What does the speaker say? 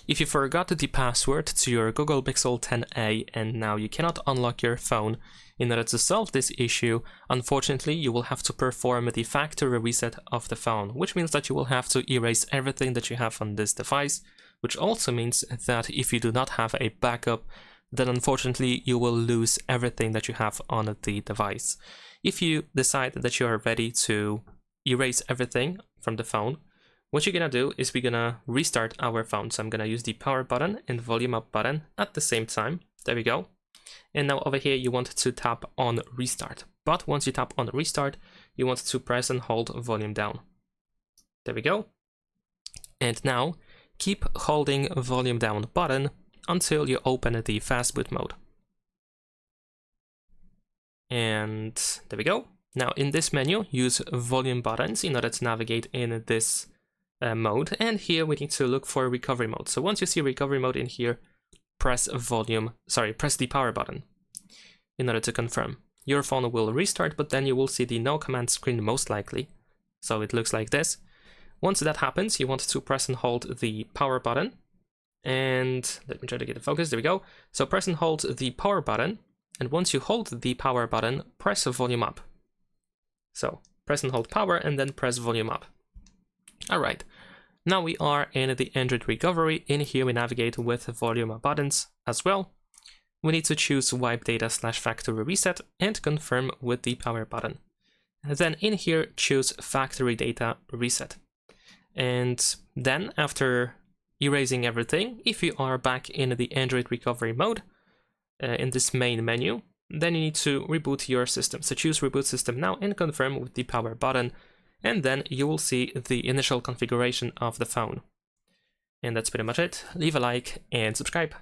If you forgot the password to your Google Pixel 10a and now you cannot unlock your phone, in order to solve this issue, unfortunately you will have to perform the factory reset of the phone, which means that you will have to erase everything that you have on this device, which also means that if you do not have a backup, then unfortunately you will lose everything that you have on the device. If you decide that you are ready to erase everything from the phone, what you're gonna do is we're gonna restart our phone. So I'm gonna use the power button and volume up button at the same time. There we go. And now over here you want to tap on restart. But once you tap on restart, you want to press and hold volume down. There we go. And now keep holding volume down button until you open the fast boot mode. And there we go. Now in this menu, use volume buttons in order to navigate in this mode, and here we need to look for recovery mode. So once you see recovery mode in here, press the power button in order to confirm. Your phone will restart, but then you will see the no command screen most likely. So it looks like this. Once that happens, you want to press and hold the power button, and let me try to get the focus. There we go. So press and hold the power button, and once you hold the power button, press volume up. So press and hold power and then press volume up. Alright, now we are in the Android recovery. In here we navigate with volume buttons as well. We need to choose wipe data / factory reset and confirm with the power button. And then in here choose factory data reset. And then after erasing everything, if you are back in the Android recovery mode, in this main menu, then you need to reboot your system. So choose reboot system now and confirm with the power button. And then you will see the initial configuration of the phone. And that's pretty much it. Leave a like and subscribe.